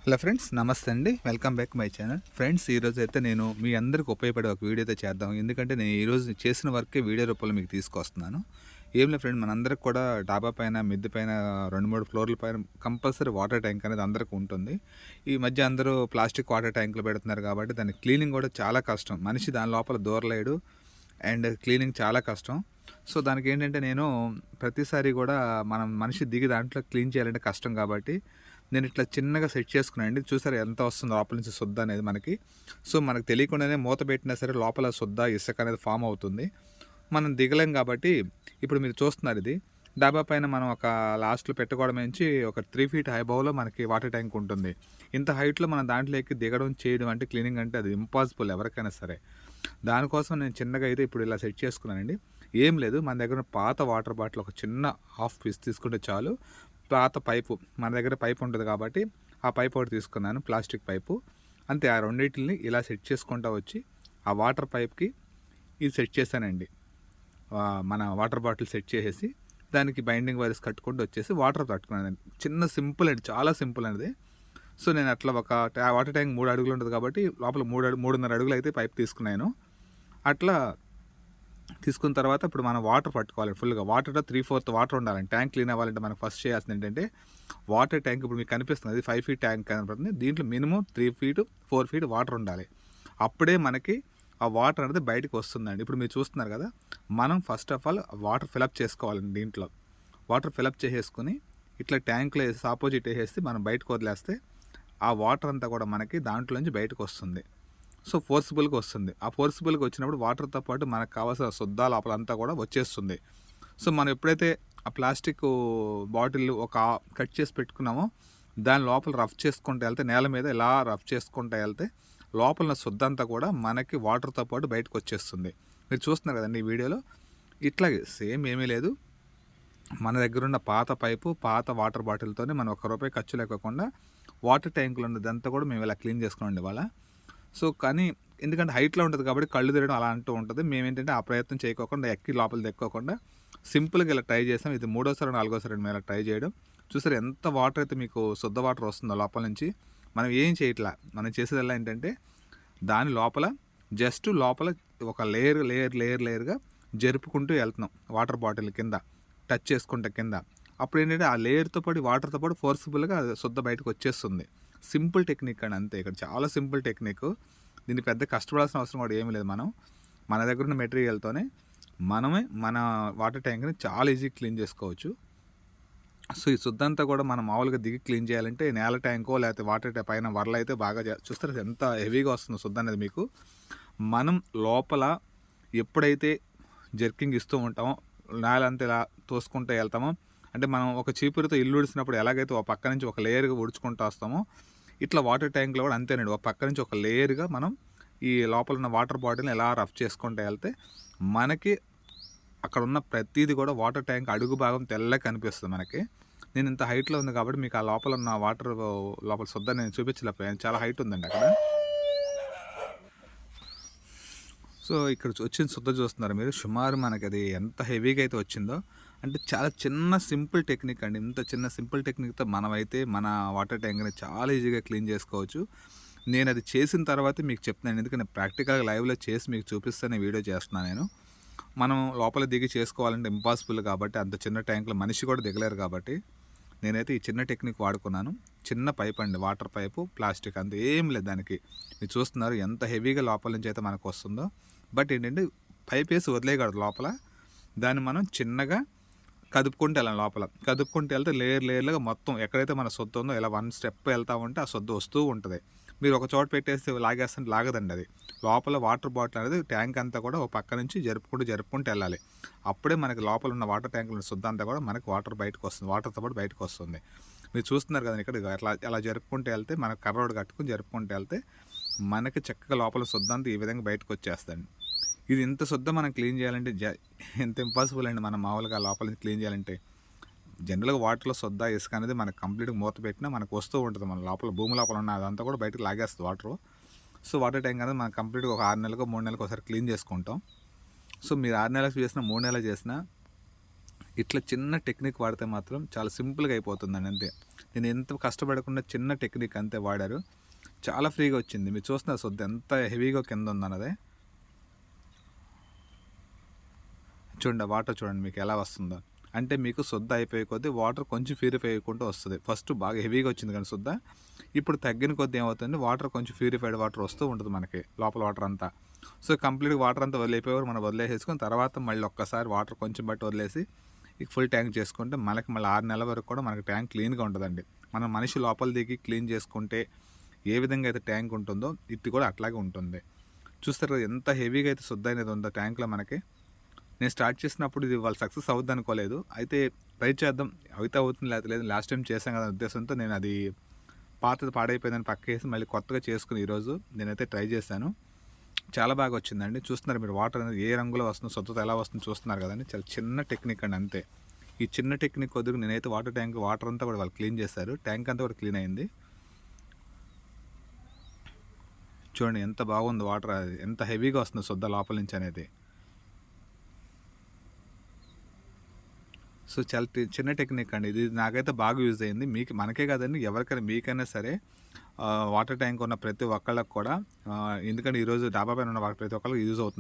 Hello friends, నమస్తే అండి. Welcome back my channel. Friends, ఈరోజు అయితే నేను మీ అందరికి ఉపయోగపడే ఒక వీడియో అయితే చేద్దాం. ఎందుకంటే నేను ఈరోజు చేసిన వర్కే వీడియో రూపంలో మీకు తీసుకొస్తున్నాను. ఏం లేదు ఫ్రెండ్, మనందరికి కూడా డాబా పైన, మిద్దె పైన 2-3 ఫ్లోర్ల పైన కంపల్సరీ వాటర్ ట్యాంక్ అనేది అందరికీ ఉంటుంది. ఈ మధ్య అందరూ ప్లాస్టిక్ వాటర్ ట్యాంకులు పెడుతున్నారు కాబట్టి దాని క్లీనింగ్ కూడా చాలా కష్టం. మనిషి దాని లోపల దూరలేడు అండ్ క్లీనింగ్ చాలా కష్టం. సో దానికి ఏంటంటే నేను ప్రతిసారి కూడా మనిషి దిగి దాంట్లో క్లీన్ చేయాలంటే కష్టం కాబట్టి నేను ఇట్లా చిన్నగా సెట్ చేసుకున్నానండి. చూసారా ఎంత వస్తుందో లోపల నుంచి సుద్ద అనేది మనకి. సో మనకు తెలియకుండానే మూత పెట్టినా సరే లోపల సుద్ద, ఇసుక అనేది ఫామ్ అవుతుంది. మనం దిగలేం కాబట్టి ఇప్పుడు మీరు చూస్తున్నారు ఇది డాబా పైన మనం ఒక లాస్ట్లో పెట్టుకోవడం నుంచి ఒక 3 ఫీట్ హై బౌలో మనకి వాటర్ ట్యాంక్ ఉంటుంది. ఇంత హైట్లో మనం దాంట్లో ఎక్కి దిగడం చేయడం అంటే క్లీనింగ్ అంటే అది ఇంపాసిబుల్ ఎవరికైనా సరే. దానికోసం నేను చిన్నగా అయితే ఇప్పుడు ఇలా సెట్ చేసుకున్నానండి. ఏం లేదు, మన దగ్గర పాత వాటర్ బాటిల్ ఒక చిన్న హాఫ్ పీస్ తీసుకుంటే చాలు. పాత పైపు, మన దగ్గర పైపు ఉంటుంది కాబట్టి ఆ పైప్ ఒకటి తీసుకున్నాను, ప్లాస్టిక్ పైపు. అంతే, ఆ రెండింటిని ఇలా సెట్ చేసుకుంటూ వచ్చి ఆ వాటర్ పైప్కి ఇది సెట్ చేశానండి. మన వాటర్ బాటిల్ సెట్ చేసేసి దానికి బైండింగ్ వైర్స్ కట్టుకుంటూ వచ్చేసి వాటర్ పట్టుకున్నాను. చిన్న సింపుల్ అండి, చాలా సింపుల్ అనేది. సో నేను అట్లా ఒక వాటర్ ట్యాంక్ 3 అడుగులు ఉంటుంది కాబట్టి లోపల 3.5 అడుగులు అయితే పైప్ తీసుకున్నాను. అట్లా తీసుకున్న తర్వాత ఇప్పుడు మనం వాటర్ పట్టుకోవాలి ఫుల్గా. వాటర్లో 3/4 వాటర్ ఉండాలండి. ట్యాంక్ క్లీన్ అవ్వాలంటే మనకు ఫస్ట్ చేయాల్సింది ఏంటంటే వాటర్ ట్యాంక్, ఇప్పుడు మీకు కనిపిస్తుంది అది 5 ఫీట్ ట్యాంక్ కనపడుతుంది. దీంట్లో మినిమం 3 ఫీట్ 4 ఫీట్ వాటర్ ఉండాలి. అప్పుడే మనకి ఆ వాటర్ అనేది బయటకు వస్తుందండి. ఇప్పుడు మీరు చూస్తున్నారు కదా, మనం first of all water fill up చేసుకోవాలండి. దీంట్లో వాటర్ ఫిలప్ చేసేసుకుని ఇట్లా ట్యాంక్లో వేసి ఆపోజిట్ వేసేసి మనం బయటకు వదిలేస్తే ఆ వాటర్ అంతా కూడా మనకి దాంట్లో నుంచి బయటకు వస్తుంది. సో ఫోర్సిబుల్గా వస్తుంది. ఆ ఫోర్సిబుల్గా వచ్చినప్పుడు వాటర్తో పాటు మనకు కావాల్సిన శుద్ధ లోపలంతా కూడా వచ్చేస్తుంది. సో మనం ఎప్పుడైతే ఆ ప్లాస్టిక్ బాటిల్ ఒక కట్ చేసి పెట్టుకున్నామో దాని లోపల రఫ్ చేసుకుంటూ వెళ్తే, నేల మీద ఇలా రఫ్ చేసుకుంటూ వెళ్తే లోపల శుద్ధ అంతా కూడా మనకి వాటర్తో పాటు బయటకు వచ్చేస్తుంది. మీరు చూస్తున్నారు కదండి ఈ వీడియోలో. ఇట్లాగే సేమ్ ఏమీ లేదు, మన దగ్గర ఉన్న పాత పైపు, పాత వాటర్ బాటిల్తోనే మనం ₹1 ఖర్చు లేకోకుండా వాటర్ ట్యాంకులు ఉన్నదంతా కూడా మేము ఇలా క్లీన్ చేసుకున్నాం ఇవాళ. సో కానీ ఎందుకంటే హైట్లో ఉంటుంది కాబట్టి కళ్ళు తిరగడం అలా అంటూ ఉంటుంది. మేమేంటంటే ఆ ప్రయత్నం చేయకోకుండా ఎక్కి లోపల దెక్కోకుండా సింపుల్గా ఇలా ట్రై చేసాం. ఇది 3వసారి 4వసారి మేము ఇలా ట్రై చేయడం. చూసారు ఎంత వాటర్ అయితే మీకు శుద్ధ వాటర్ వస్తుందో లోపల నుంచి. మనం ఏం చేయట్లా, మనం చేసేదల్లా ఏంటంటే దాని లోపల జస్ట్ లోపల ఒక లేయర్గా జరుపుకుంటూ వెళ్తున్నాం వాటర్ బాటిల్ కింద టచ్ చేసుకుంటే కింద. అప్పుడు ఏంటంటే ఆ లేయర్తో పాటు వాటర్తో పాటు ఫోర్స్ఫుల్గా శుద్ధ బయటకు వచ్చేస్తుంది. సింపుల్ టెక్నిక్ అండి, అంతే. ఇక్కడ చాలా సింపుల్ టెక్నిక్. దీన్ని పెద్ద కష్టపడాల్సిన అవసరం కూడా ఏమీ లేదు. మన దగ్గర ఉన్న మెటీరియల్తోనే మనమే మన వాటర్ ట్యాంక్ని చాలా ఈజీ క్లీన్ చేసుకోవచ్చు. సో ఈ శుద్ధ అంతా కూడా మనం మామూలుగా దిగి క్లీన్ చేయాలంటే నేల ట్యాంకో లేకపోతే వాటర్ ట్యాంక్ పైన వరలు అయితే బాగా చూస్తారు ఎంత హెవీగా వస్తుందో శుద్ధ అనేది మీకు. మనం లోపల ఎప్పుడైతే జర్కింగ్ ఇస్తూ ఉంటామో, నేల అంతా ఇలా తోసుకుంటూ వెళ్తామో, అంటే మనం ఒక చీపురుతో ఇల్లు ఉడిసినప్పుడు ఎలాగైతే ఒక పక్క నుంచి ఒక లేయర్గా ఉడుచుకుంటూ వస్తామో, ఇట్లా వాటర్ ట్యాంక్లో కూడా అంతేనండి. ఒక పక్క నుంచి ఒక లేయర్గా మనం ఈ లోపల ఉన్న వాటర్ బాటిల్ని ఎలా రఫ్ చేసుకుంటూ వెళ్తే మనకి అక్కడ ఉన్న ప్రతిదీ కూడా వాటర్ ట్యాంక్ అడుగు భాగం తెల్లగా కనిపిస్తుంది మనకి. నేను ఇంత హైట్లో ఉంది కాబట్టి మీకు ఆ లోపల ఉన్న వాటర్ లోపల శుద్ధ నేను చూపించలేకపోయాను, చాలా హైట్ ఉందండి అక్కడ. సో ఇక్కడ వచ్చిన శుద్ధ చూస్తున్నారు మీరు. సుమారు మనకి అది ఎంత హెవీగా అయితే వచ్చిందో, అంటే చాలా చిన్న సింపుల్ టెక్నిక్ అండి. ఇంత చిన్న సింపుల్ టెక్నిక్తో మనమైతే మన వాటర్ ట్యాంక్ని చాలా ఈజీగా క్లీన్ చేసుకోవచ్చు. నేను అది చేసిన తర్వాత మీకు చెప్తున్నాను, ఎందుకంటే ప్రాక్టికల్గా లైవ్లో చేసి మీకు చూపిస్తేనే వీడియో చేస్తున్నాను నేను. మనం లోపల దిగి చేసుకోవాలంటే ఇంపాసిబుల్ కాబట్టి, అంత చిన్న ట్యాంక్లో మనిషి కూడా దిగలేరు కాబట్టి నేనైతే ఈ చిన్న టెక్నిక్ వాడుకున్నాను. చిన్న పైప్ అండి, వాటర్ పైపు, ప్లాస్టిక్, అంత ఏం లేదు దానికి. మీరు చూస్తున్నారు ఎంత హెవీగా లోపల నుంచి అయితే మనకు వస్తుందో. బట్ ఏంటంటే పైప్ వేసి వదిలేయకూడదు లోపల. దాన్ని మనం చిన్నగా కదుపుకుంటూ వెళ్ళాలి. లోపల కదుపుకుంటూ వెళ్తే లేయర్లుగా మొత్తం ఎక్కడైతే మన సొద్దు ఉందో ఇలా 1 స్టెప్ వెళ్తూ ఉంటే ఆ సొద్దు వస్తూ ఉంటుంది. మీరు ఒక చోట పెట్టేస్తే లాగేస్తుంటే లాగదండి అది. లోపల వాటర్ బాటిల్ అనేది ట్యాంక్ అంతా కూడా ఒక పక్క నుంచి జరుపుకుంటూ వెళ్ళాలి. అప్పుడే మనకి లోపల ఉన్న వాటర్ ట్యాంకుల శుద్ధ అంతా కూడా మనకి వాటర్ బయటకు వస్తుంది, వాటర్తో పాటు బయటకు వస్తుంది. మీరు చూస్తున్నారు కదండి ఇక్కడ అలా జరుపుకుంటూ వెళ్తే, మనకు కర్రోడ్ కట్టుకుని జరుపుకుంటూ వెళ్తే మనకి చక్కగా లోపల శుద్ధ అంతా ఈ విధంగా బయటకు వచ్చేస్తుంది. ఇది ఇంత శుద్ధ మనం క్లీన్ చేయాలంటే ఎంత ఇంపాసిబుల్ అండి. మనం మామూలుగా లోపల నుంచి క్లీన్ చేయాలంటే జనరల్గా వాటర్లో శుద్ధ, ఇసుక అనేది మనకు కంప్లీట్గా మూత పెట్టినా మనకు వస్తూ ఉంటుంది. మన లోపల భూమి లోపల ఉన్న అదంతా కూడా బయటకు లాగేస్తుంది వాటరు. సో వాటర్ ట్యాంక్ అనేది మనం కంప్లీట్గా ఒక 6 నెలలకు 3 నెలలకు ఒకసారి క్లీన్ చేసుకుంటాం. సో మీరు 6 నెలలకు చేసినా 3 నెలలు చేసినా ఇట్లా చిన్న టెక్నిక్ వాడితే మాత్రం చాలా సింపుల్గా అయిపోతుందండి అంతే. నేను ఎంత కష్టపడకుండా చిన్న టెక్నిక్ అంతే వాడారు, చాలా ఫ్రీగా వచ్చింది. మీరు చూస్తున్నారు సొద్దు ఎంత హెవీగా కింద ఉందన్నదే. చూడండి వాటర్ చూడండి మీకు ఎలా వస్తుందో. అంటే మీకు శుద్ధ అయిపోయే కొద్దీ వాటర్ కొంచెం ప్యూరిఫై అయ్యకుంటూ వస్తుంది. ఫస్ట్ బాగా హెవీగా వచ్చింది కానీ శుద్ధ, ఇప్పుడు తగ్గిన కొద్దీ ఏమవుతుంది, వాటర్ కొంచెం ప్యూరిఫైడ్ వాటర్ వస్తూ ఉంటుంది మనకి లోపల వాటర్ అంతా. సో కంప్లీట్గా వాటర్ అంతా వదిలిపోయేవారు మనం వదిలేసేసుకొని తర్వాత మళ్ళీ ఒక్కసారి వాటర్ కొంచెం బట్టి వదిలేసి ఇక ఫుల్ ట్యాంక్ చేసుకుంటే మనకి మళ్ళీ 6 నెలల వరకు కూడా మనకి ట్యాంక్ క్లీన్గా ఉంటుందండి. మనం మనిషి లోపల దిగి క్లీన్ చేసుకుంటే ఏ విధంగా అయితే ట్యాంక్ ఉంటుందో ఇది కూడా అట్లాగే ఉంటుంది. చూస్తారు కదా ఎంత హెవీగా అయితే శుద్ధ అనేది ఉందో ట్యాంక్లో మనకి. నేను స్టార్ట్ చేసినప్పుడు ఇది వాళ్ళు సక్సెస్ అవుద్ది అనుకోలేదు, అయితే ట్రై చేద్దాం అయితే అవుతుంది లేకపోతే లేదు, లాస్ట్ టైం చేశాం కదా ఉద్దేశంతో నేను అది పాతది పాడైపోయిందని పక్కేసి మళ్ళీ కొత్తగా చేసుకుని ఈరోజు నేనైతే ట్రై చేశాను. చాలా బాగా వచ్చిందండి. చూస్తున్నారు మీరు వాటర్ అనేది ఏ రంగులో వస్తుందో, శుద్ధత ఎలా వస్తుందో చూస్తున్నారు కదండి. చాలా చిన్న టెక్నిక్ అండి అంతే. ఈ చిన్న టెక్నిక్ కొద్దిగా నేనైతే వాటర్ అంతా కూడా వాళ్ళు క్లీన్ చేశారు, ట్యాంక్ అంతా కూడా క్లీన్ అయింది. చూడండి ఎంత బాగుంది వాటర్, అది ఎంత హెవీగా వస్తుంది శుద్ధ లోపల నుంచి అనేది. సో చాలా చిన్న టెక్నిక్ అండి ఇది, నాకైతే బాగా యూజ్ అయింది. మీకు మనకే కాదండి ఎవరికైనా మీకైనా సరే వాటర్ ట్యాంక్ ఉన్న ప్రతి ఒక్కళ్ళకి కూడా, ఎందుకంటే ఈరోజు డాబా పైన ఉన్న ప్రతి ఒక్కళ్ళకి యూజ్ అవుతుంది.